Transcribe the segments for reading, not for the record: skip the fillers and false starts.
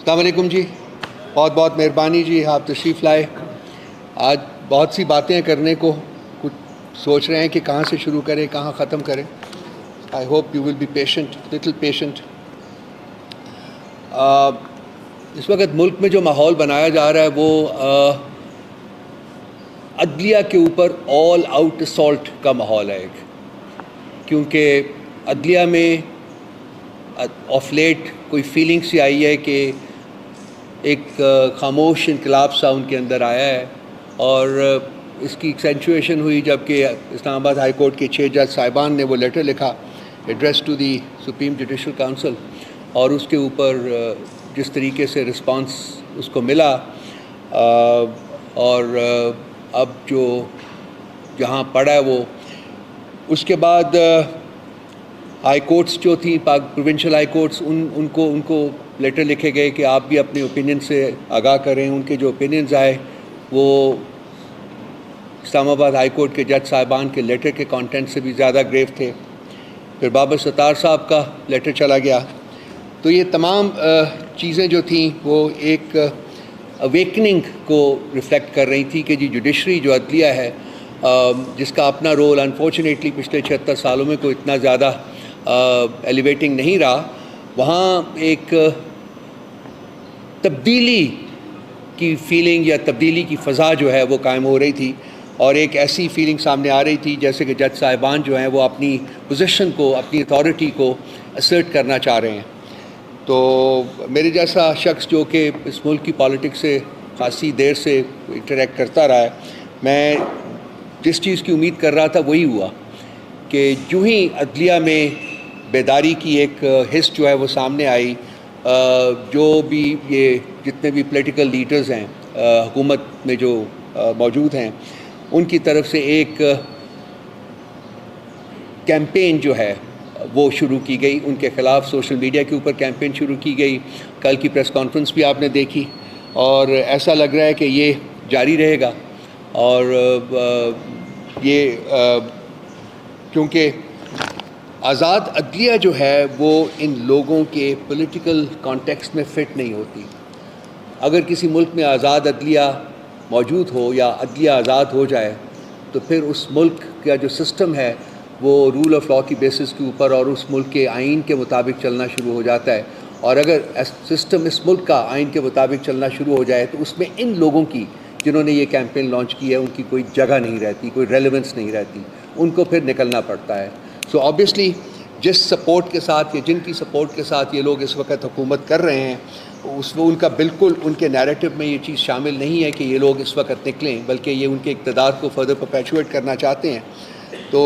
السلام علیکم جی، بہت بہت مہربانی جی، آپ تشریف لائے. آج بہت سی باتیں کرنے کو، کچھ سوچ رہے ہیں کہ کہاں سے شروع کریں، کہاں ختم کریں. I hope you will be patient, little patient. اس وقت ملک میں جو ماحول بنایا جا رہا ہے وہ عدلیہ کے اوپر آل آؤٹ اسالٹ کا ماحول ہے کیونکہ عدلیہ میں آف لیٹ کوئی فیلنگ سی آئی ہے کہ ایک خاموش انقلاب سا ان کے اندر آیا ہے، اور اس کی ایکسینچویشن ہوئی جب کہ اسلام آباد ہائی کورٹ کے 6 جج صاحبان نے وہ لیٹر لکھا address to the Supreme Judicial Council, اور اس کے اوپر جس طریقے سے رسپانس اس کو ملا، اور اب جو جہاں پڑا ہے وہ اس کے بعد ہائی کورٹس جو تھیں پروونشل ہائی کورٹس ان کو لیٹر لکھے گئے کہ آپ بھی اپنے اوپینین سے آگاہ کریں. ان کے جو اوپینینز آئے وہ اسلام آباد ہائی کورٹ کے جج صاحبان کے لیٹر کے کانٹینٹ سے بھی زیادہ گریو تھے. پھر بابر ستار صاحب کا لیٹر چلا گیا. تو یہ تمام چیزیں جو تھیں وہ ایک اویکننگ کو ریفلیکٹ کر رہی تھی کہ جی جوڈیشری جو عدلیہ ہے جس کا اپنا رول انفارچونیٹلی پچھلے 76 سالوں میں کوئی اتنا زیادہ ایلیویٹنگ نہیں رہا، وہاں ایک تبدیلی کی فیلنگ یا تبدیلی کی فضا جو ہے وہ قائم ہو رہی تھی، اور ایک ایسی فیلنگ سامنے آ رہی تھی جیسے کہ جج صاحبان جو ہیں وہ اپنی پوزیشن کو، اپنی اتھارٹی کو اسرٹ کرنا چاہ رہے ہیں. تو میرے جیسا شخص جو کہ اس ملک کی پالیٹکس سے خاصی دیر سے انٹریکٹ کرتا رہا ہے، میں جس چیز کی امید کر رہا تھا وہی ہوا کہ جو ہی عدلیہ میں بیداری کی ایک حس جو ہے وہ سامنے آئی، جو بھی یہ جتنے بھی پولیٹیکل لیڈرز ہیں حکومت میں جو موجود ہیں، ان کی طرف سے ایک کیمپین جو ہے وہ شروع کی گئی ان کے خلاف. سوشل میڈیا کے اوپر کیمپین شروع کی گئی. کل کی پریس کانفرنس بھی آپ نے دیکھی، اور ایسا لگ رہا ہے کہ یہ جاری رہے گا. اور یہ کیونکہ آزاد عدلیہ جو ہے وہ ان لوگوں کے پولیٹیکل کانٹیکسٹ میں فٹ نہیں ہوتی. اگر کسی ملک میں آزاد عدلیہ موجود ہو یا عدلیہ آزاد ہو جائے تو پھر اس ملک کا جو سسٹم ہے وہ رول آف لاء کی بیسس کے اوپر اور اس ملک کے آئین کے مطابق چلنا شروع ہو جاتا ہے. اور اگر سسٹم اس ملک کا آئین کے مطابق چلنا شروع ہو جائے تو اس میں ان لوگوں کی جنہوں نے یہ کیمپین لانچ کی ہے ان کی کوئی جگہ نہیں رہتی، کوئی ریلیونس نہیں رہتی، ان کو پھر نکلنا پڑتا ہے. سو آبویسلی جس سپورٹ کے ساتھ یا جن کی سپورٹ کے ساتھ یہ لوگ اس وقت حکومت کر رہے ہیں، ان کا بالکل ان کے نیریٹو میں یہ چیز شامل نہیں ہے کہ یہ لوگ اس وقت نکلیں، بلکہ یہ ان کے اقتدار کو فردر پرپیچویٹ کرنا چاہتے ہیں. تو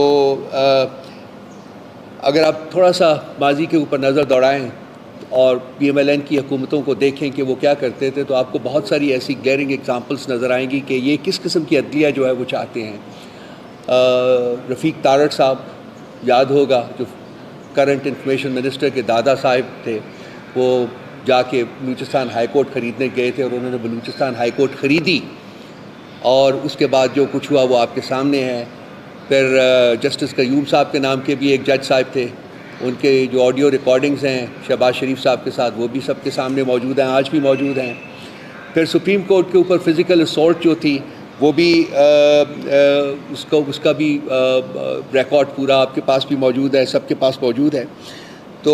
اگر آپ تھوڑا سا ماضی کے اوپر نظر دوڑائیں اور پی ایم ایل این کی حکومتوں کو دیکھیں کہ وہ کیا کرتے تھے، تو آپ کو بہت ساری ایسی گلیئرنگ ایگزامپلس نظر آئیں گی کہ یہ کس قسم کی عدلیہ جو ہے وہ چاہتے ہیں. رفیق تارڑ صاحب یاد ہوگا، جو کرنٹ انفارمیشن منسٹر کے دادا صاحب تھے، وہ جا کے بلوچستان ہائی کورٹ خریدنے گئے تھے اور انہوں نے بلوچستان ہائی کورٹ خریدی، اور اس کے بعد جو کچھ ہوا وہ آپ کے سامنے ہے. پھر جسٹس قیوم صاحب کے نام کے بھی ایک جج صاحب تھے، ان کے جو آڈیو ریکارڈنگز ہیں شہباز شریف صاحب کے ساتھ وہ بھی سب کے سامنے موجود ہیں، آج بھی موجود ہیں. پھر سپریم کورٹ کے اوپر فزیکل اسالٹ جو تھی وہ بھی اس کا بھی ریکارڈ پورا آپ کے پاس بھی موجود ہے، سب کے پاس موجود ہے. تو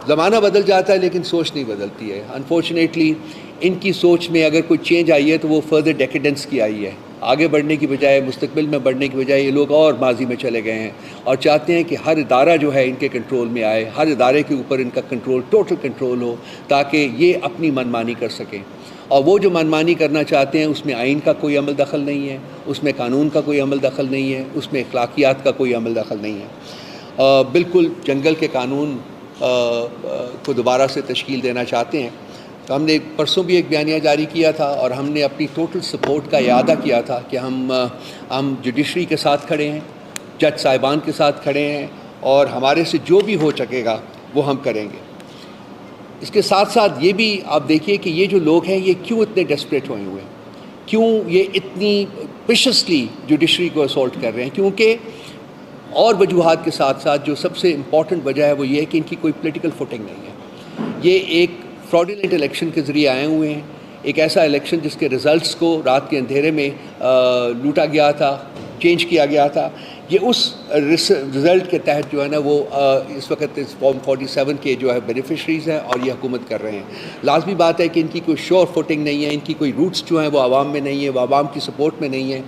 زمانہ بدل جاتا ہے لیکن سوچ نہیں بدلتی ہے. انفارچونیٹلی ان کی سوچ میں اگر کوئی چینج آئی ہے تو وہ فردر ڈیکیڈنس کی آئی ہے. آگے بڑھنے کی بجائے، مستقبل میں بڑھنے کی بجائے یہ لوگ اور ماضی میں چلے گئے ہیں اور چاہتے ہیں کہ ہر ادارہ جو ہے ان کے کنٹرول میں آئے، ہر ادارے کے اوپر ان کا کنٹرول، ٹوٹل کنٹرول ہو، تاکہ یہ اپنی منمانی کر سکیں. اور وہ جو منمانی کرنا چاہتے ہیں اس میں آئین کا کوئی عمل دخل نہیں ہے، اس میں قانون کا کوئی عمل دخل نہیں ہے، اس میں اخلاقیات کا کوئی عمل دخل نہیں ہے. بالکل جنگل کے قانون کو دوبارہ سے تشکیل دینا چاہتے ہیں. تو ہم نے پرسوں بھی ایک بیانیہ جاری کیا تھا اور ہم نے اپنی ٹوٹل سپورٹ کا اعادہ کیا تھا کہ ہم جوڈیشری کے ساتھ کھڑے ہیں، جج صاحبان کے ساتھ کھڑے ہیں، اور ہمارے سے جو بھی ہو سکے گا وہ ہم کریں گے. اس کے ساتھ ساتھ یہ بھی آپ دیکھیے کہ یہ جو لوگ ہیں یہ کیوں اتنے ڈیسپریٹ ہوئے ہیں، کیوں یہ اتنی ویشسلی جوڈیشری کو اسالٹ کر رہے ہیں. کیونکہ اور وجوہات کے ساتھ ساتھ جو سب سے امپورٹنٹ وجہ ہے وہ یہ ہے کہ ان کی کوئی پولیٹیکل فوٹنگ نہیں ہے. یہ ایک fraudulent الیکشن کے ذریعے آئے ہوئے ہیں. ایک ایسا الیکشن جس کے رزلٹس کو رات کے اندھیرے میں لوٹا گیا تھا, چینج کیا گیا تھا. یہ اس رزلٹ کے تحت جو ہے نا وہ اس وقت فارم 47 کے جو ہے بینیفیشریز ہیں اور یہ حکومت کر رہے ہیں. لازمی بات ہے کہ ان کی کوئی شور فوٹنگ نہیں ہے, ان کی کوئی روٹس جو ہیں وہ عوام میں نہیں ہے, وہ عوام کی سپورٹ میں نہیں ہے.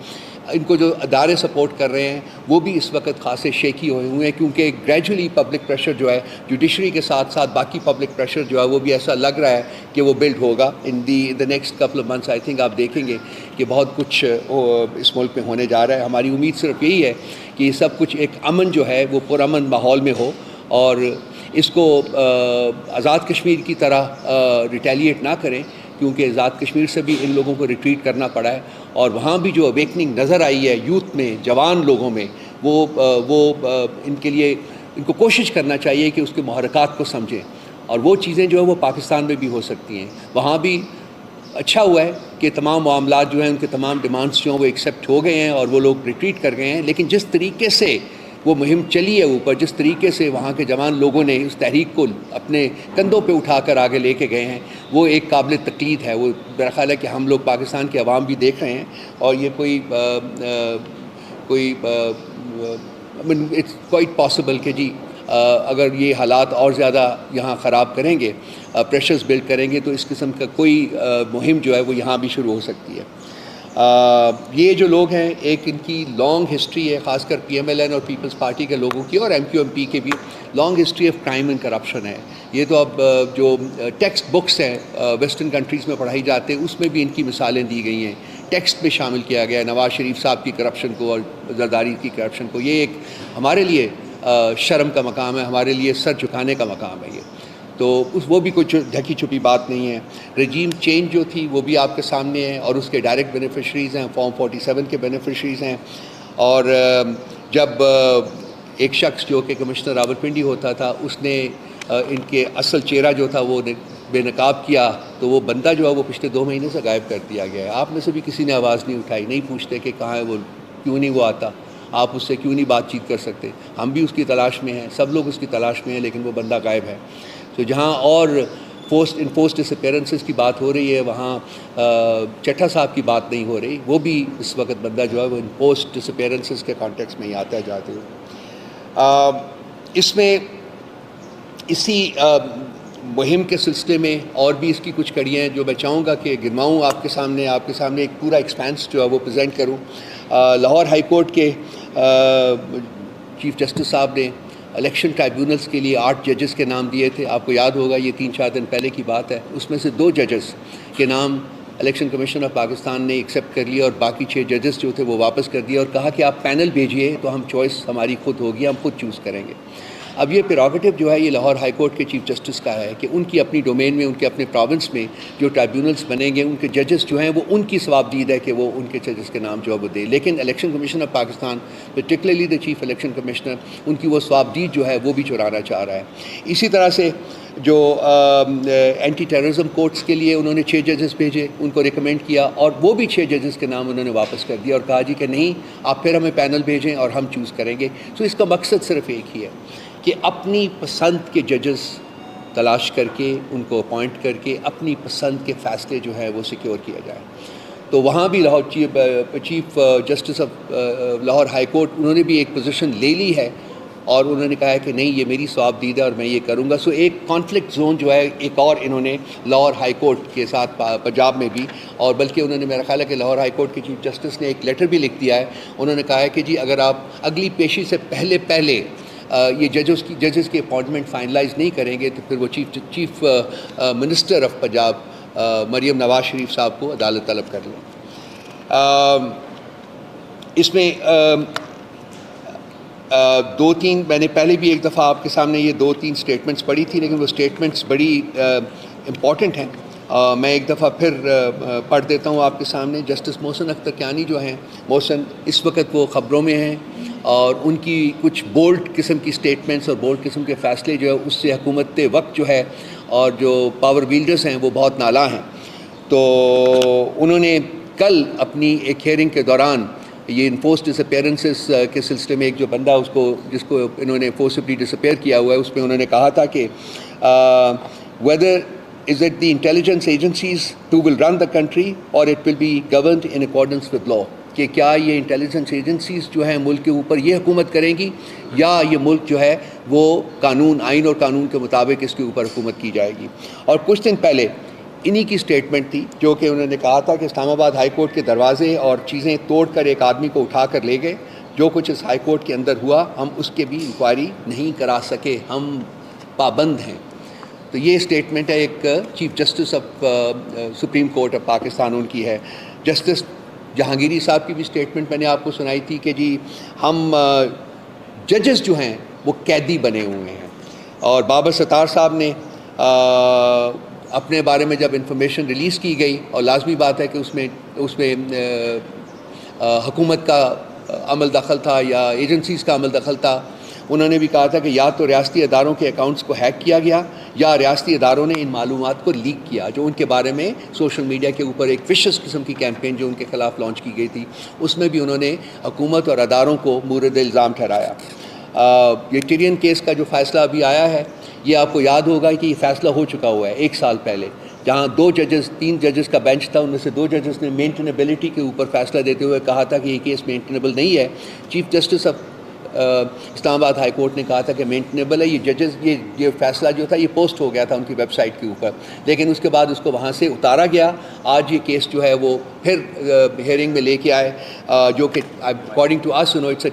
ان کو جو ادارے سپورٹ کر رہے ہیں وہ بھی اس وقت خاصے شیکی ہوئے ہیں, کیونکہ گریجولی پبلک پریشر جو ہے جوڈیشری کے ساتھ ساتھ باقی پبلک پریشر جو ہے وہ بھی ایسا لگ رہا ہے کہ وہ بلڈ ہوگا in the next couple of months. I think آپ دیکھیں گے کہ بہت کچھ اس ملک میں ہونے جا رہا ہے. ہماری امید صرف یہی ہے کہ یہ سب کچھ ایک امن جو ہے وہ پرامن ماحول میں ہو, اور اس کو آزاد کشمیر کی طرح ریٹیلیٹ نہ کریں, کیونکہ آزاد کشمیر سے بھی ان لوگوں کو ریٹریٹ کرنا پڑا ہے. اور وہاں بھی جو اویکننگ نظر آئی ہے یوتھ میں, جوان لوگوں میں, وہ ان کے لیے ان کو کوشش کرنا چاہیے کہ اس کے محرکات کو سمجھیں, اور وہ چیزیں جو ہے وہ پاکستان میں بھی ہو سکتی ہیں. وہاں بھی اچھا ہوا ہے کہ تمام معاملات جو ہیں ان کے تمام ڈیمانڈس جو ہیں وہ ایکسیپٹ ہو گئے ہیں اور وہ لوگ ریٹریٹ کر گئے ہیں. لیکن جس طریقے سے وہ مہم چلی ہے اوپر, جس طریقے سے وہاں کے جوان لوگوں نے اس تحریک کو اپنے کندھوں پہ اٹھا کر آگے لے کے گئے ہیں, وہ ایک قابل تقلید ہے. وہ میرا خیال ہے کہ ہم لوگ پاکستان کے عوام بھی دیکھ رہے ہیں, اور یہ کوئی اٹس کوائٹ پاسبل کہ جی اگر یہ حالات اور زیادہ یہاں خراب کریں گے, پریشرز بلڈ کریں گے, تو اس قسم کا کوئی مہم جو ہے وہ یہاں بھی شروع ہو سکتی ہے. یہ جو لوگ ہیں ایک ان کی لانگ ہسٹری ہے, خاص کر پی ایم ایل این اور پیپلز پارٹی کے لوگوں کی, اور ایم کیو ایم پی کے بھی long history of crime and corruption ہے. یہ تو اب جو ٹیکسٹ بکس ہیں ویسٹرن کنٹریز میں پڑھائی جاتے ہیں اس میں بھی ان کی مثالیں دی گئی ہیں, ٹیکسٹ میں شامل کیا گیا ہے نواز شریف صاحب کی کرپشن کو اور زرداری کی کرپشن کو. یہ ایک ہمارے لیے شرم کا مقام ہے, ہمارے لیے سر جھکانے کا مقام ہے یہ. تو وہ بھی کچھ ڈھکی چھپی بات نہیں ہے. رجیم چینج جو تھی وہ بھی آپ کے سامنے ہے, اور اس کے ڈائریکٹ بینیفیشریز ہیں, فارم 47 کے بینیفیشریز ہیں. اور جب ایک شخص جو کہ کمشنر راولپنڈی ہوتا تھا, اس نے ان کے اصل چہرہ جو تھا وہ بے نقاب کیا, تو وہ بندہ جو ہے وہ پچھلے 2 مہینے سے غائب کر دیا گیا ہے. آپ میں سے بھی کسی نے آواز نہیں اٹھائی, نہیں پوچھتے کہ کہاں ہے وہ, کیوں نہیں وہ آتا, آپ اس سے کیوں نہیں بات چیت کر سکتے. ہم بھی اس کی تلاش میں ہیں, سب لوگ اس کی تلاش میں ہیں, لیکن وہ بندہ غائب ہے. تو جہاں اور انفورسڈ ڈس اپیرنسز کی بات ہو رہی ہے, وہاں چٹھا صاحب کی بات نہیں ہو رہی. وہ بھی اس وقت بندہ جو ہے وہ انفورسڈ ڈس اپیرنسز کے کانٹیکس میں ہی آتا ہے جاتے ہوئے. اس میں اسی مہم کے سلسلے میں اور بھی اس کی کچھ کڑیاں ہیں جو میں چاہوں گا کہ گنواؤں آپ کے سامنے ایک پورا ایکسپینس جو ہے وہ پریزنٹ کروں. لاہور ہائی کورٹ کے چیف جسٹس صاحب نے الیکشن ٹرائیبیونلز کے لیے 8 ججز کے نام دیے تھے. آپ کو یاد ہوگا یہ 3-4 دن پہلے کی بات ہے. اس میں سے 2 ججز کے نام الیکشن کمیشن آف پاکستان نے ایکسیپٹ کر لیا, اور باقی 6 ججز جو تھے وہ واپس کر دیا, اور کہا کہ آپ پینل بھیجیے تو ہم چوائس ہماری خود ہوگی, ہم خود چوز کریں گے. اب یہ پریروگیٹو جو ہے یہ لاہور ہائی کورٹ کے چیف جسٹس کا ہے کہ ان کی اپنی ڈومین میں, ان کے اپنے پروونس میں جو ٹرائیبیونلز بنیں گے, ان کے ججز جو ہیں وہ ان کی ثوابدید ہے کہ وہ ان کے ججز کے نام جو ہے وہ دے. لیکن election commission of Pakistan, particularly the chief election commissioner, ان کی وہ ثوابدید جو ہے وہ بھی چرانا چاہ رہا ہے. اسی طرح سے جو اینٹی ٹیررزم کورٹس کے لیے انہوں نے 6 ججز بھیجے, ان کو ریکمینڈ کیا, اور وہ بھی 6 ججز کے نام انہوں نے واپس کر دیا, اور کہا جی کہ نہیں, آپ پھر ہمیں پینل بھیجیں اور ہم چوز کریں گے. تو اس کا مقصد صرف ایک ہی ہے کہ اپنی پسند کے ججز تلاش کر کے ان کو اپوائنٹ کر کے اپنی پسند کے فیصلے جو ہے وہ سیکیور کیا جائے. تو وہاں بھی Lahore chief justice of Lahore high court, انہوں نے بھی ایک پوزیشن لے لی ہے, اور انہوں نے کہا ہے کہ نہیں, یہ میری ثوابدید ہے اور میں یہ کروں گا. سو ایک کانفلکٹ زون جو ہے ایک اور انہوں نے لاہور ہائی کورٹ کے ساتھ پنجاب میں بھی, اور بلکہ انہوں نے, میرا خیال ہے کہ لاہور ہائی کورٹ کے چیف جسٹس نے ایک لیٹر بھی لکھ دیا ہے. انہوں نے کہا ہے کہ جی اگر آپ اگلی پیشی سے پہلے یہ ججز کی اپوائنٹمنٹ فائنلائز نہیں کریں گے, تو پھر وہ chief minister of Punjab Maryam Nawaz Sharif صاحب کو عدالت طلب کر لیں. اس میں 2-3 میں نے پہلے بھی ایک دفعہ آپ کے سامنے یہ 2-3 سٹیٹمنٹس پڑھی تھی, لیکن وہ سٹیٹمنٹس بڑی امپورٹنٹ ہیں. میں ایک دفعہ پھر پڑھ دیتا ہوں آپ کے سامنے. جسٹس محسن اختر کیانی جو ہیں, محسن اس وقت وہ خبروں میں ہیں, اور ان کی کچھ بولڈ قسم کی سٹیٹمنٹس اور بولڈ قسم کے فیصلے جو ہے اس سے حکومت وقت جو ہے اور جو پاور ویلڈرز ہیں وہ بہت نالاں ہیں. تو انہوں نے کل اپنی ایک ہیئرنگ کے دوران یہ انفورسڈ ڈس اپیرنسز کے سلسلے میں ایک جو بندہ جس کو انہوں نے فورسبلی ڈس اپیئر کیا ہوا ہے, اس میں انہوں نے کہا تھا کہ whether is it the intelligence agencies who will run the country or it will be governed in accordance with law? کہ کیا یہ انٹیلیجنس ایجنسیز جو ہیں ملک کے اوپر یہ حکومت کریں گی یا یہ ملک جو ہے وہ قانون آئین اور قانون کے مطابق اس کے اوپر حکومت کی جائے گی. اور کچھ دن پہلے انہی کی سٹیٹمنٹ تھی جو کہ انہوں نے کہا تھا کہ اسلام آباد ہائی کورٹ کے دروازے اور چیزیں توڑ کر ایک آدمی کو اٹھا کر لے گئے. جو کچھ اس ہائی کورٹ کے اندر ہوا ہم اس کے بھی انکوائری نہیں کرا سکے, ہم پابند ہیں. تو یہ اسٹیٹمنٹ ہے ایک chief justice of supreme court of Pakistan ان کی ہے. جسٹس جہانگیری صاحب کی بھی اسٹیٹمنٹ میں نے آپ کو سنائی تھی کہ جی ہم ججز جو ہیں وہ قیدی بنے ہوئے ہیں. اور بابر ستار صاحب نے اپنے بارے میں جب انفارمیشن ریلیز کی گئی, اور لازمی بات ہے کہ اس میں حکومت کا عمل دخل تھا یا ایجنسیز کا عمل دخل تھا, انہوں نے بھی کہا تھا کہ یا تو ریاستی اداروں کے اکاؤنٹس کو ہیک کیا گیا یا ریاستی اداروں نے ان معلومات کو لیک کیا, جو ان کے بارے میں سوشل میڈیا کے اوپر ایک وشس قسم کی کیمپین جو ان کے خلاف لانچ کی گئی تھی اس میں بھی انہوں نے حکومت اور اداروں کو مورد الزام ٹھہرایا. یہ ٹیرین کیس کا جو فیصلہ ابھی آیا ہے یہ آپ کو یاد ہوگا کہ یہ فیصلہ ہو چکا ہوا ہے 1 سال پہلے, جہاں 3 ججز کا بینچ تھا, ان میں سے 2 ججز نے مینٹینیبلٹی کے اوپر فیصلہ دیتے ہوئے کہا تھا کہ یہ کیس مینٹینیبل نہیں ہے. چیف جسٹس آف اسلام آباد ہائی کورٹ نے کہا تھا کہ مینٹینیبل ہے. یہ ججز یہ فیصلہ جو تھا یہ پوسٹ ہو گیا تھا ان کی ویب سائٹ کے اوپر, لیکن اس کے بعد اس کو وہاں سے اتارا گیا. آج یہ کیس جو ہے وہ پھر ہیئرنگ میں لے کے آئے, جو کہ according to us it's a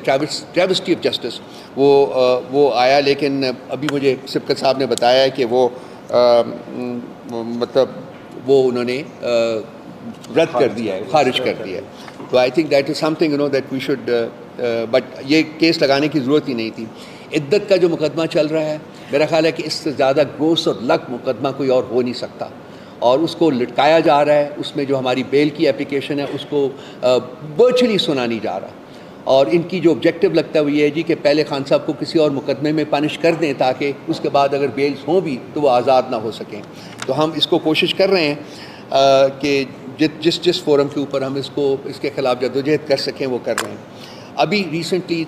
travesty of justice وہ آیا. لیکن ابھی مجھے سبکت صاحب نے بتایا ہے کہ وہ مطلب وہ انہوں نے رد کر دیا ہے, خارج کر دیا ہے. تو I think that is something that we should, but یہ کیس لگانے کی ضرورت ہی نہیں تھی. عدت کا جو مقدمہ چل رہا ہے میرا خیال ہے کہ اس سے زیادہ گروس اور لک مقدمہ کوئی اور ہو نہیں سکتا, اور اس کو لٹکایا جا رہا ہے. اس میں جو ہماری بیل کی اپلیکیشن ہے اس کو ورچولی سنا نہیں جا رہا, اور ان کی جو آبجیکٹو لگتا ہے وہ یہ ہے جی کہ پہلے خان صاحب کو کسی اور مقدمے میں پنش کر دیں تاکہ اس کے بعد اگر بیلز ہوں بھی تو وہ آزاد نہ ہو سکیں. تو ہم اس کو کوشش کر رہے ہیں کہ جس فورم کے اوپر ہم اس کے خلاف جدوجہد کر سکیں وہ کر رہے ہیں. ابھی ریسنٹلی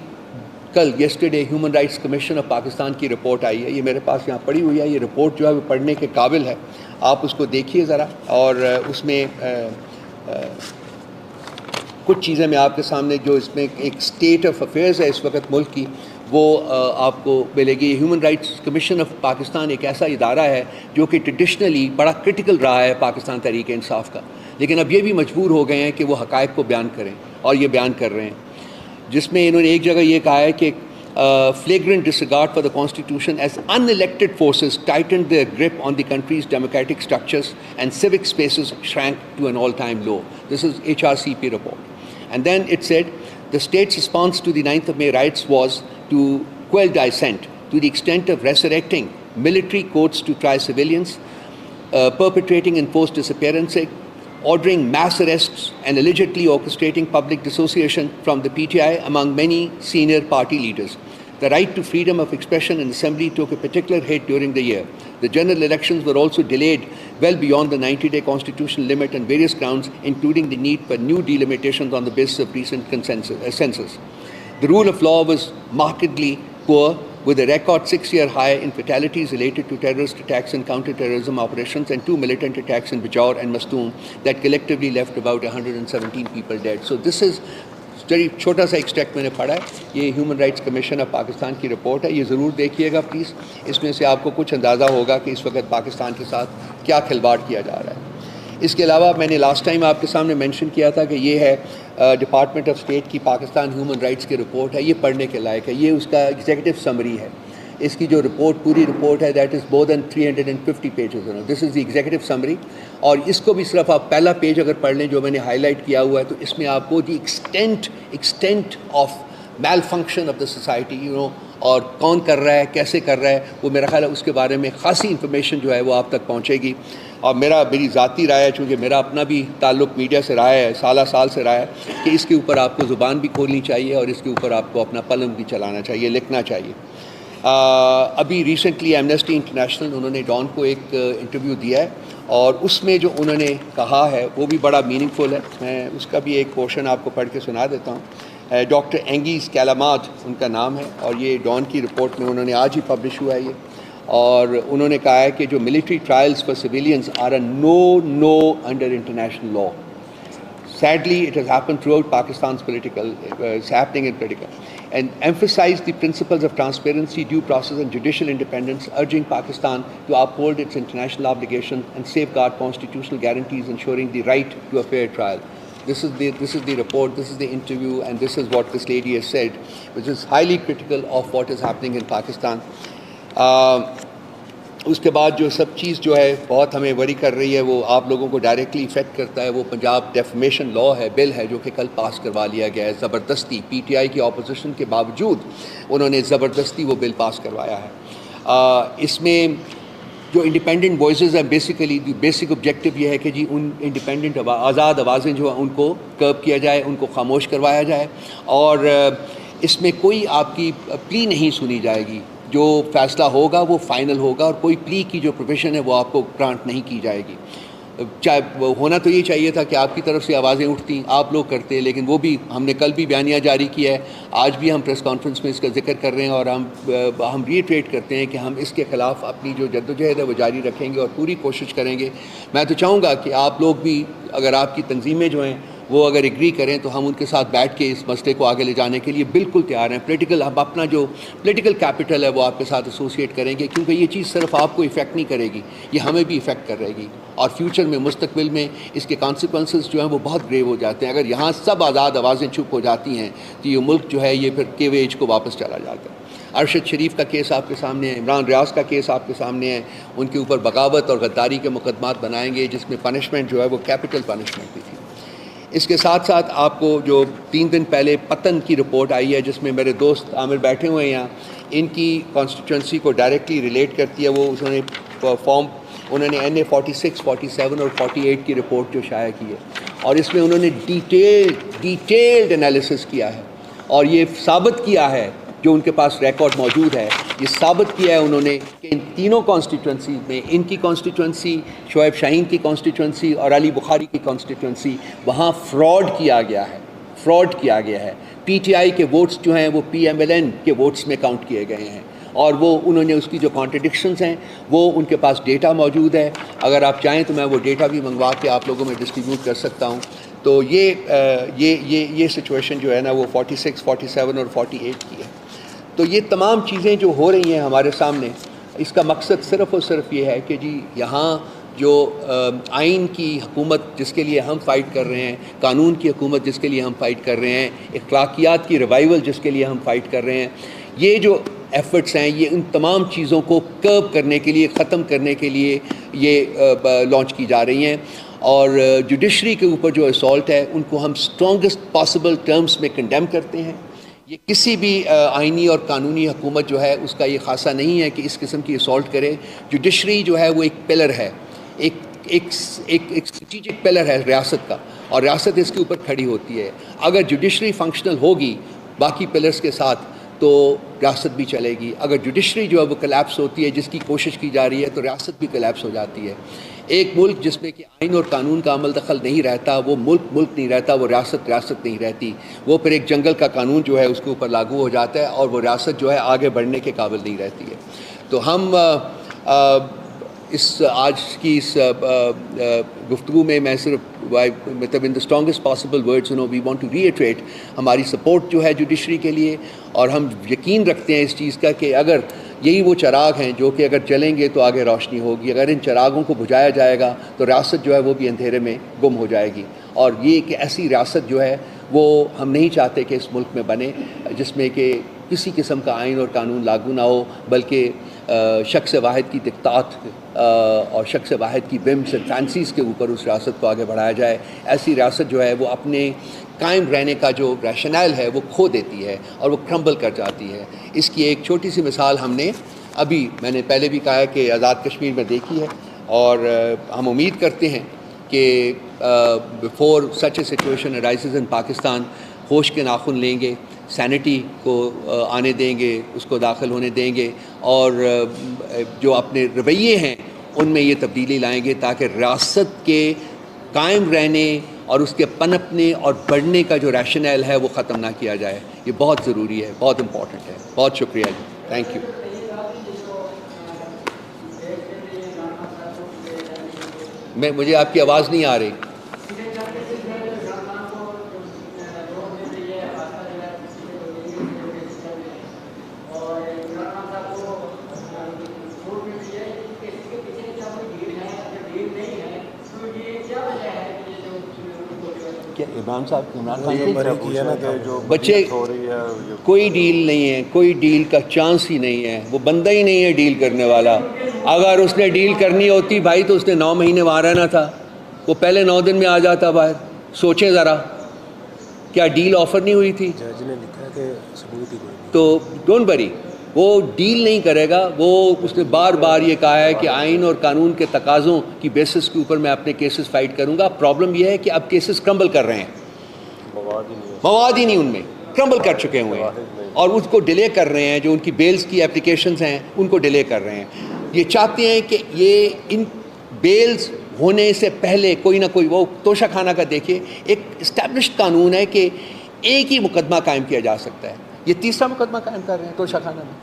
کل yesterday human rights commission of Pakistan کی رپورٹ آئی ہے, یہ میرے پاس یہاں پڑھی ہوئی ہے. یہ رپورٹ جو ہے وہ پڑھنے کے قابل ہے, آپ اس کو دیکھیے ذرا, اور اس میں کچھ چیزیں میں آپ کے سامنے جو اس میں ایک اسٹیٹ آف افیئرز ہے اس وقت ملک کی وہ آپ کو ملے گی. Human rights commission of Pakistan ایک ایسا ادارہ ہے جو کہ ٹریڈیشنلی بڑا کرٹیکل رہا ہے پاکستان تحریک انصاف کا, لیکن اب یہ بھی مجبور ہو گئے ہیں کہ وہ حقائق کو بیان کریں, اور یہ بیان کر رہے ہیں. جس میں انہوں نے ایک جگہ یہ کہا ہے کہ flagrant disregard for the constitution as unelected forces tightened their grip on the country's democratic structures and civic spaces shrank to an all-time low. This is HRCP report. And then it said the state's response to the 9th of May riots was to quell dissent to the extent of resurrecting military courts to try civilians, perpetrating enforced disappearances, ordering mass arrests and allegedly orchestrating public dissociation from the PTI among many senior party leaders. The right to freedom of expression and assembly took a particular hit during the year. The general elections were also delayed well beyond the 90-day constitutional limit on various grounds, including the need for new delimitations on the basis of recent census. The rule of law was markedly poor, with a record 6-year high in fatalities related to terrorist attacks and counter-terrorism operations, and 2 militant attacks in Bajaur and Mastoon that collectively left about 117 people dead. So this is چھوٹا سا extract میں نے پڑھا ہے, یہ human rights commission of Pakistan کی report ہے, یہ ضرور دیکھیے گا پلیز. اس میں سے آپ کو کچھ اندازہ ہوگا کہ اس وقت پاکستان کے ساتھ کیا کھلواڑ کیا جا رہا ہے. اس کے علاوہ میں نے لاسٹ ٹائم آپ کے سامنے مینشن کیا تھا کہ یہ ہے ڈپارٹمنٹ آف اسٹیٹ کی پاکستان ہیومن رائٹس کی رپورٹ ہے, یہ پڑھنے کے لائق ہے. یہ اس کا ایگزیکٹو سمری ہے. اس کی جو رپورٹ پوری رپورٹ ہے that is more than 350 pages. This is the executive summary, اور اس کو بھی صرف آپ پہلا پیج اگر پڑھ لیں جو میں نے ہائی لائٹ کیا ہوا ہے تو اس میں آپ کو the extent of malfunction of the society اور کون کر رہا ہے, کیسے کر رہا ہے, وہ میرا خیال ہے اس کے بارے میں خاصی انفارمیشن جو ہے وہ آپ تک پہنچے گی. اور میری ذاتی رائے ہے, چونکہ میرا اپنا بھی تعلق میڈیا سے رہا ہے, سال سے رہا ہے, کہ اس کے اوپر آپ کو زبان بھی کھولنی چاہیے اور اس کے اوپر آپ کو اپنا قلم بھی چلانا چاہیے, لکھنا چاہیے. ابھی ریسنٹلی ایمنسٹی انٹرنیشنل انہوں نے ڈان کو ایک انٹرویو دیا ہے, اور اس میں جو انہوں نے کہا ہے وہ بھی بڑا میننگ فل ہے. میں اس کا بھی ایک پورشن آپ کو پڑھ کے سنا دیتا ہوں. ڈاکٹر اینگیز کیلاماد ان کا نام ہے, اور یہ ڈان کی رپورٹ میں انہوں نے آج ہی پبلش ہوا ہے یہ. اور انہوں نے کہا ہے کہ جو military trials for civilians are a no under international law. Sadly, it has happened throughout Pakistan's political, it's happening in political, and emphasized the principles of transparency, due process and judicial independence, urging Pakistan to uphold its international obligations and safeguard constitutional guarantees, ensuring the right to a fair trial. This is the report, this is the interview, and this is what this lady has said, which is highly critical of what is happening in Pakistan. اس کے بعد جو سب چیز جو ہے بہت ہمیں وری کر رہی ہے وہ آپ لوگوں کو ڈائریکٹلی افیکٹ کرتا ہے، وہ پنجاب ڈیفمیشن لا ہے، بل ہے جو کہ کل پاس کروا لیا گیا ہے زبردستی. پی ٹی آئی کی اپوزیشن کے باوجود انہوں نے زبردستی وہ بل پاس کروایا ہے. اس میں جو انڈیپینڈنٹ وائسز ہیں بیسیکلی بیسک آبجیکٹو یہ ہے کہ جی ان انڈیپینڈنٹ آزاد آوازیں جو ہیں ان کو کرب کیا جائے، ان کو خاموش کروایا جائے، اور اس میں کوئی آپ کی پلی نہیں سنی جائے گی. جو فیصلہ ہوگا وہ فائنل ہوگا، اور کوئی پلی کی جو پروویژن ہے وہ آپ کو گرانٹ نہیں کی جائے گی. چاہے ہونا تو یہ چاہیے تھا کہ آپ کی طرف سے آوازیں اٹھتیں، آپ لوگ کرتے، لیکن وہ بھی ہم نے کل بھی بیانیہ جاری کیا ہے، آج بھی ہم پریس کانفرنس میں اس کا ذکر کر رہے ہیں، اور ہم ریٹریٹ کرتے ہیں کہ ہم اس کے خلاف اپنی جو جدوجہد ہے وہ جاری رکھیں گے اور پوری کوشش کریں گے. میں تو چاہوں گا کہ آپ لوگ بھی، اگر آپ کی تنظیمیں جو ہیں وہ اگر ایگری کریں تو ہم ان کے ساتھ بیٹھ کے اس مسئلے کو آگے لے جانے کے لیے بالکل تیار ہیں. ہم اپنا جو پولیٹیکل کیپٹل ہے وہ آپ کے ساتھ ایسوسیٹ کریں گے، کیونکہ یہ چیز صرف آپ کو افیکٹ نہیں کرے گی، یہ ہمیں بھی افیکٹ کر رہے گی، اور فیوچر میں مستقبل میں اس کے کانسیکوینسز جو ہیں وہ بہت گریو ہو جاتے ہیں. اگر یہاں سب آزاد آوازیں چپ ہو جاتی ہیں تو یہ ملک جو ہے یہ پھر کیو ایج کو واپس چلا جاتا ہے. ارشد شریف کا کیس آپ کے سامنے ہے، عمران ریاض کا کیس آپ کے سامنے ہے، ان کے اوپر بغاوت اور غداری کے مقدمات بنائیں گے جس میں پنشمنٹ جو ہے وہ کیپٹل پنشمنٹ بھی تھی. اس کے ساتھ ساتھ آپ کو جو 3 دن پہلے پتن کی رپورٹ آئی ہے جس میں میرے دوست عامر بیٹھے ہوئے ہیں یہاں، ان کی کانسٹیٹوئنسی کو ڈائریکٹلی ریلیٹ کرتی ہے. وہ انہوں نے NA 46, 47 اور 48 کی رپورٹ جو شائع کی ہے، اور اس میں انہوں نے ڈیٹیلڈ انالیسس کیا ہے، اور یہ ثابت کیا ہے جو ان کے پاس ریکارڈ موجود ہے، یہ ثابت کیا ہے انہوں نے کہ ان تینوں کانسٹیٹوئنسی میں، ان کی کانسٹیٹوئنسی، شعیب شاہین کی کانسٹیٹوئنسی اور علی بخاری کی کانسٹیٹوئنسی، وہاں فراڈ کیا گیا ہے. پی ٹی آئی کے ووٹس جو ہیں وہ PMLN کے ووٹس میں کاؤنٹ کیے گئے ہیں، اور وہ انہوں نے اس کی جو کانٹرڈکشنز ہیں وہ ان کے پاس ڈیٹا موجود ہے. اگر آپ چاہیں تو میں وہ ڈیٹا بھی منگوا کے آپ لوگوں میں ڈسٹریبیوٹ کر سکتا ہوں. تو یہ سچویشن جو ہے نا وہ 46, 47 اور 48 کی ہے. تو یہ تمام چیزیں جو ہو رہی ہیں ہمارے سامنے، اس کا مقصد صرف اور صرف یہ ہے کہ جی یہاں جو آئین کی حکومت جس کے لیے ہم فائٹ کر رہے ہیں، قانون کی حکومت جس کے لیے ہم فائٹ کر رہے ہیں، اخلاقیات کی ریوائول جس کے لیے ہم فائٹ کر رہے ہیں، یہ جو ایفرٹس ہیں یہ ان تمام چیزوں کو کرب کرنے کے لیے، ختم کرنے کے لیے یہ لانچ کی جا رہی ہیں. اور جوڈیشری کے اوپر جو اسالٹ ہے ان کو ہم اسٹرانگسٹ پاسبل ٹرمز میں کنڈیم کرتے ہیں. یہ کسی بھی آئینی اور قانونی حکومت جو ہے اس کا یہ خاصہ نہیں ہے کہ اس قسم کی اسالٹ کرے. جوڈیشری جو ہے وہ ایک پلر ہے، ایک اسٹریٹجک پلر ہے ریاست کا، اور ریاست اس کے اوپر کھڑی ہوتی ہے. اگر جوڈیشری فنکشنل ہوگی باقی پلرز کے ساتھ تو ریاست بھی چلے گی. اگر جوڈیشری جو ہے وہ کلیپس ہوتی ہے، جس کی کوشش کی جا رہی ہے، تو ریاست بھی کلیپس ہو جاتی ہے. ایک ملک جس میں کہ آئین اور قانون کا عمل دخل نہیں رہتا، وہ ملک نہیں رہتا، وہ ریاست نہیں رہتی. وہ پھر ایک جنگل کا قانون جو ہے اس کے اوپر لاگو ہو جاتا ہے، اور وہ ریاست جو ہے آگے بڑھنے کے قابل نہیں رہتی ہے. تو ہم آج کی اس گفتگو میں صرف مطلب in the strongest possible words we want to reiterate ہماری سپورٹ جو ہے جوڈیشری کے لیے، اور ہم یقین رکھتے ہیں اس چیز کا کہ اگر یہی وہ چراغ ہیں جو کہ اگر جلیں گے تو آگے روشنی ہوگی. اگر ان چراغوں کو بجھایا جائے گا تو ریاست جو ہے وہ بھی اندھیرے میں گم ہو جائے گی. اور یہ کہ ایسی ریاست جو ہے وہ ہم نہیں چاہتے کہ اس ملک میں بنے جس میں کہ کسی قسم کا آئین اور قانون لاگو نہ ہو، بلکہ شخص واحد کی دقت اور شخص واحد کی ومز اینڈ فینسیز کے اوپر اس ریاست کو آگے بڑھایا جائے. ایسی ریاست جو ہے وہ اپنے قائم رہنے کا جو ریشنل ہے وہ کھو دیتی ہے اور وہ کرمبل کر جاتی ہے. اس کی ایک چھوٹی سی مثال ہم نے میں نے پہلے بھی کہا ہے کہ آزاد کشمیر میں دیکھی ہے، اور ہم امید کرتے ہیں کہ before such a situation arises in Pakistan, ہوش کے ناخن لیں گے، سینٹی کو آنے دیں گے، اس کو داخل ہونے دیں گے، اور جو اپنے رویے ہیں ان میں یہ تبدیلی لائیں گے تاکہ ریاست کے قائم رہنے اور اس کے پنپنے اور بڑھنے کا جو ریشنل ہے وہ ختم نہ کیا جائے. یہ بہت ضروری ہے، بہت امپورٹنٹ ہے. بہت شکریہ جی، تھینک یو. مجھے آپ کی آواز نہیں آ رہی. عمران صاحب بچے کوئی ڈیل نہیں ہے, کوئی ڈیل کا چانس ہی نہیں ہے, وہ بندہ ہی نہیں ہے ڈیل کرنے والا. اگر اس نے ڈیل کرنی ہوتی بھائی تو اس نے 9 مہینے وہاں رہنا تھا, وہ پہلے 9 دن میں آ جاتا باہر. سوچیں ذرا, کیا ڈیل آفر نہیں ہوئی تھی؟ جج نے لکھا کہ ثبوت ہی کوئی نہیں. تو ڈونٹ وری, وہ ڈیل نہیں کرے گا. وہ اس نے بار بار یہ کہا ہے کہ آئین اور قانون کے تقاضوں کی بیسس کے اوپر میں اپنے کیسز فائٹ کروں گا. پرابلم یہ ہے کہ اب کیسز کرمبل کر رہے ہیں, مواد ہی نہیں ان میں, کرمبل کر چکے ہوئے ہیں, اور اس کو ڈیلے کر رہے ہیں. جو ان کی بیلز کی اپلیکیشنز ہیں ان کو ڈیلے کر رہے ہیں. یہ چاہتے ہیں کہ یہ ان بیلز ہونے سے پہلے کوئی نہ کوئی, وہ توشہ خانہ کا دیکھیے, ایک اسٹیبلشڈ قانون ہے کہ ایک ہی مقدمہ قائم کیا جا سکتا ہے. یہ تیسرا مقدمہ قائم کر رہے ہیں توشہ خانہ میں.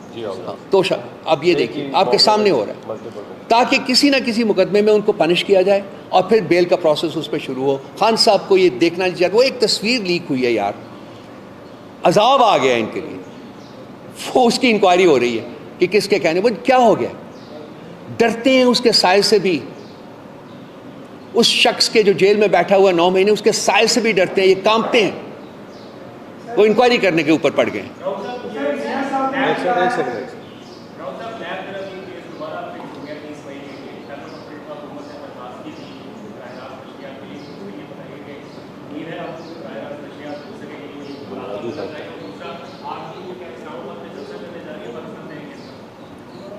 توشہ اب یہ دیکھیے آپ کے سامنے ہو رہا ہے, تاکہ کسی نہ کسی مقدمے میں ان کو پنش کیا جائے اور پھر بیل کا پروسیس اس پہ شروع ہو. خان صاحب کو یہ دیکھنا چاہیے, وہ ایک تصویر لیک ہوئی ہے یار, عذاب آ گیا ان کے لیے. وہ اس کی انکوائری ہو رہی ہے کہ کس کے کہنے, وہ کیا ہو گیا, ڈرتے ہیں اس کے سائے سے بھی. اس شخص کے جو جیل میں بیٹھا ہوا 9 مہینے, اس کے سائے سے بھی ڈرتے ہیں, یہ کانپتے ہیں. وہ انکوائری کرنے کے اوپر پڑ گئے ہیں.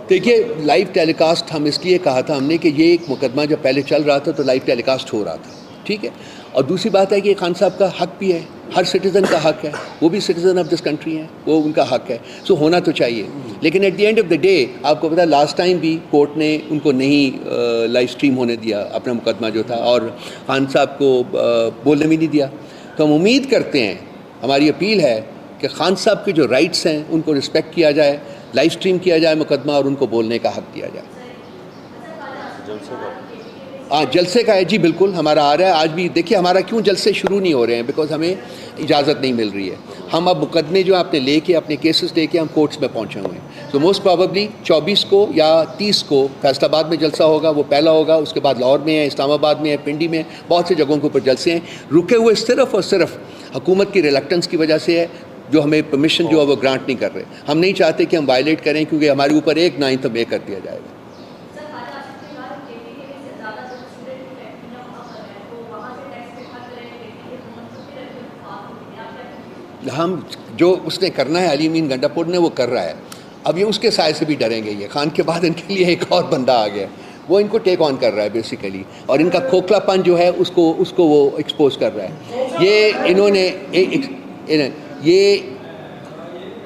دیکھیے لائیو ٹیلی کاسٹ ہم اس لیے کہا تھا ہم نے کہ یہ ایک مقدمہ جب پہلے چل رہا تھا تو لائیو ٹیلی کاسٹ ہو رہا تھا, ٹھیک ہے. اور دوسری بات ہے کہ خان صاحب کا حق بھی ہے, ہر سٹیزن کا حق ہے, وہ بھی سٹیزن آف دس کنٹری ہیں, وہ ان کا حق ہے, سو ہونا تو چاہیے. لیکن at the end of the day آپ کو پتا لاسٹ ٹائم بھی کورٹ نے ان کو نہیں لائیو اسٹریم ہونے دیا اپنا مقدمہ جو تھا, اور خان صاحب کو بولنے بھی نہیں دیا. تو ہم امید کرتے ہیں, ہماری اپیل ہے کہ خان صاحب کے جو رائٹس ہیں ان کو رسپیکٹ کیا جائے, لائیو اسٹریم کیا جائے مقدمہ, اور ان کو بولنے کا حق دیا جائے. ہاں جلسے کا ہے جی, بالکل ہمارا آ رہا ہے. آج بھی دیکھیے ہمارا کیوں جلسے شروع نہیں ہو رہے ہیں, بیکاز ہمیں اجازت نہیں مل رہی ہے. ہم اب مقدمے جو آپ نے لے کے اپنے کیسز لے کے ہم کورٹس میں پہنچے ہوئے ہیں. تو موسٹ پرابیبلی 24 کو یا 30 کو فیصل آباد میں جلسہ ہوگا, وہ پہلا ہوگا. اس کے بعد لاہور میں ہے, اسلام آباد میں ہے, پنڈی میں, بہت سی جگہوں کے اوپر جلسے ہیں. رکے ہوئے صرف اور صرف حکومت کی ریلیکٹنس کی وجہ سے ہے, جو ہمیں پرمیشن جو ہے وہ گرانٹ نہیں کر رہے. ہم نہیں چاہتے کہ ہم وائلیٹ کریں, کیونکہ ہمارے اوپر 1/9 بے کر دیا جائے گا. ہم جو اس نے کرنا ہے, علی امین گنڈاپور نے وہ کر رہا ہے. اب یہ اس کے سائے سے بھی ڈریں گے. یہ خان کے بعد ان کے لیے ایک اور بندہ آ گیا, وہ ان کو ٹیک آن کر رہا ہے بیسیکلی, اور ان کا کھوکھلا پن جو ہے اس کو وہ ایکسپوز کر رہا ہے. یہ انہوں نے یہ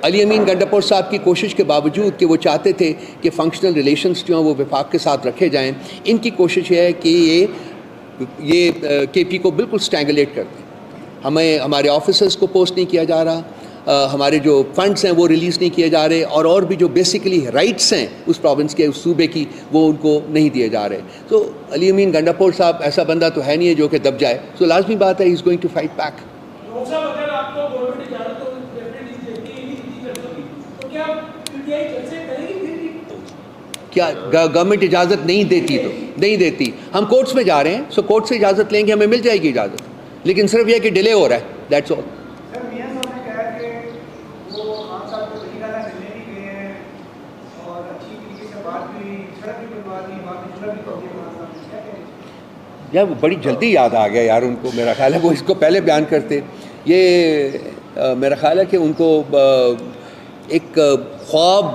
علی امین گنڈاپور صاحب کی کوشش کے باوجود کہ وہ چاہتے تھے کہ فنکشنل ریلیشنز جو ہیں وہ وفاق کے ساتھ رکھے جائیں, ان کی کوشش یہ ہے کہ یہ کے پی کو بالکل اسٹینگولیٹ کر دیں. ہمیں ہمارے آفیسرز کو پوسٹ نہیں کیا جا رہا, ہمارے جو فنڈز ہیں وہ ریلیز نہیں کیے جا رہے, اور بھی جو بیسیکلی رائٹس ہیں اس پروونس کے, اس صوبے کی, وہ ان کو نہیں دیے جا رہے. تو علی امین گنڈاپور صاحب ایسا بندہ تو ہے نہیں ہے جو کہ دب جائے. سو لازمی بات ہے, he is going to fight back. کیا گورنمنٹ اجازت نہیں دیتی تو نہیں دیتی, ہم کورٹس میں جا رہے ہیں, سو کورٹ سے اجازت لیں گے, ہمیں مل جائے گی اجازت, لیکن صرف یہ کہ ڈیلے ہو رہا ہے, دیٹس آل. یار بڑی جلدی یاد آ گیا یار ان کو, میرا خیال ہے وہ اس کو پہلے بیان کرتے. یہ میرا خیال ہے کہ ان کو ایک خواب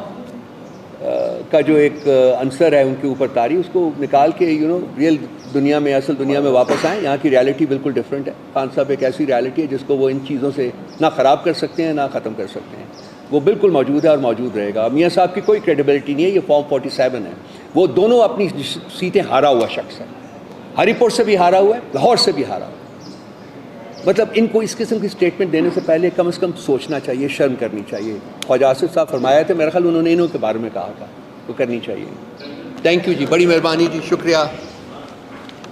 کا جو ایک عنصر ہے ان کے اوپر طاری, اس کو نکال کے ریئل دنیا میں, اصل دنیا میں واپس آئیں. یہاں کی ریالٹی بالکل ڈفرینٹ ہے. خان صاحب ایک ایسی ریالٹی ہے جس کو وہ ان چیزوں سے نہ خراب کر سکتے ہیں نہ ختم کر سکتے ہیں. وہ بالکل موجود ہے اور موجود رہے گا. میاں صاحب کی کوئی کریڈیبلٹی نہیں ہے. یہ فارم 47 ہے, وہ دونوں اپنی سیٹیں ہارا ہوا شخص ہے. ہری پور سے بھی ہارا ہوا ہے, لاہور سے بھی ہارا ہوا ہے. مطلب ان کو اس قسم کی اسٹیٹمنٹ دینے سے پہلے کم از کم سوچنا چاہیے, شرم کرنی چاہیے. خواجہ آصف صاحب فرمایا تھے, میرا خیال انہوں نے انہوں کے بارے میں کہا تھا, وہ کرنی چاہیے. تھینک یو جی, بڑی مہربانی جی, شکریہ.